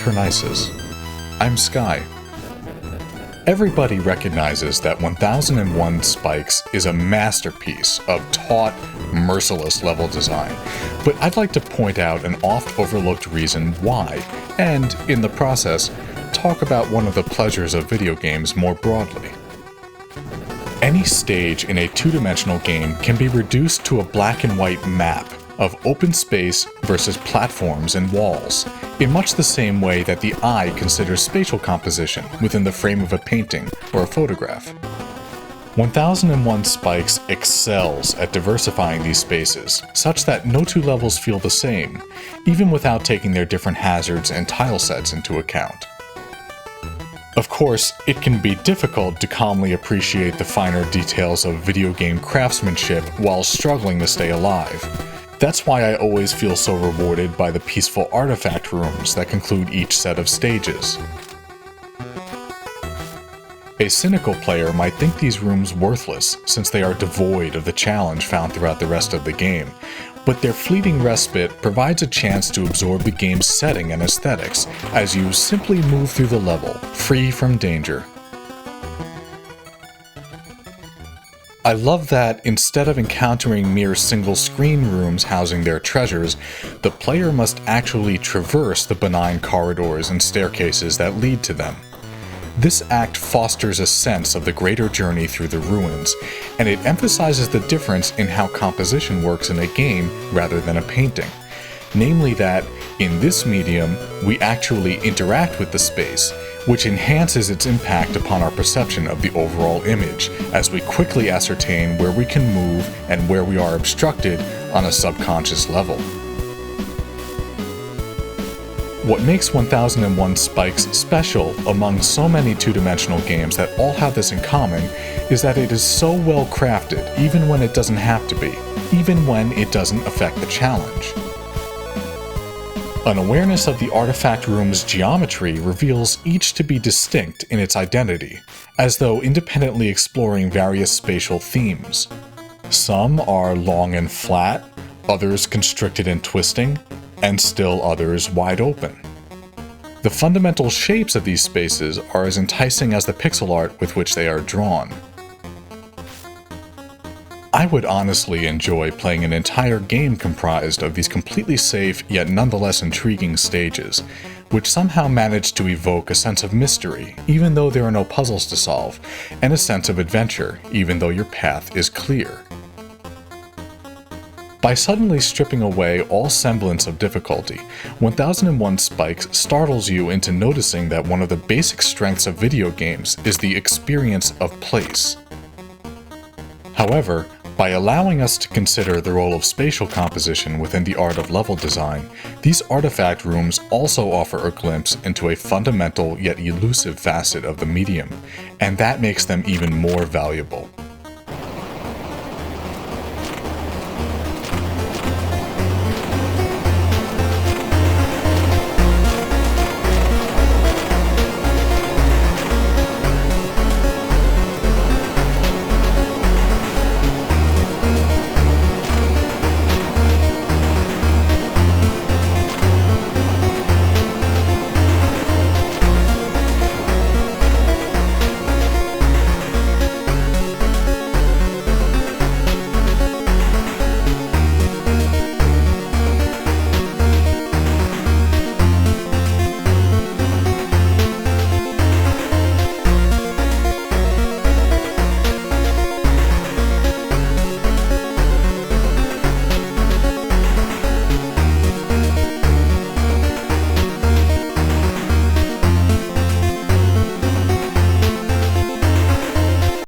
Synchronicus. I'm Sky. Everybody recognizes that 1001 Spikes is a masterpiece of taut, merciless level design, but I'd like to point out an oft-overlooked reason why, and, in the process, talk about one of the pleasures of video games more broadly. Any stage in a two-dimensional game can be reduced to a black and white map of open space versus platforms and walls, in much the same way that the eye considers spatial composition within the frame of a painting or a photograph. 1001 Spikes excels at diversifying these spaces, such that no two levels feel the same, even without taking their different hazards and tile sets into account. Of course, it can be difficult to calmly appreciate the finer details of video game craftsmanship while struggling to stay alive. That's why I always feel so rewarded by the peaceful artifact rooms that conclude each set of stages. A cynical player might think these rooms worthless since they are devoid of the challenge found throughout the rest of the game, but their fleeting respite provides a chance to absorb the game's setting and aesthetics as you simply move through the level, free from danger. I love that instead of encountering mere single-screen rooms housing their treasures, the player must actually traverse the benign corridors and staircases that lead to them. This act fosters a sense of the greater journey through the ruins, and it emphasizes the difference in how composition works in a game rather than a painting. Namely that, in this medium, we actually interact with the space, which enhances its impact upon our perception of the overall image, as we quickly ascertain where we can move and where we are obstructed on a subconscious level. What makes 1001 Spikes special among so many two-dimensional games that all have this in common is that it is so well crafted even when it doesn't have to be, even when it doesn't affect the challenge. An awareness of the artifact room's geometry reveals each to be distinct in its identity, as though independently exploring various spatial themes. Some are long and flat, others constricted and twisting, and still others wide open. The fundamental shapes of these spaces are as enticing as the pixel art with which they are drawn. I would honestly enjoy playing an entire game comprised of these completely safe yet nonetheless intriguing stages, which somehow manage to evoke a sense of mystery even though there are no puzzles to solve, and a sense of adventure even though your path is clear. By suddenly stripping away all semblance of difficulty, 1001 Spikes startles you into noticing that one of the basic strengths of video games is the experience of place. However, by allowing us to consider the role of spatial composition within the art of level design, these artifact rooms also offer a glimpse into a fundamental yet elusive facet of the medium, and that makes them even more valuable.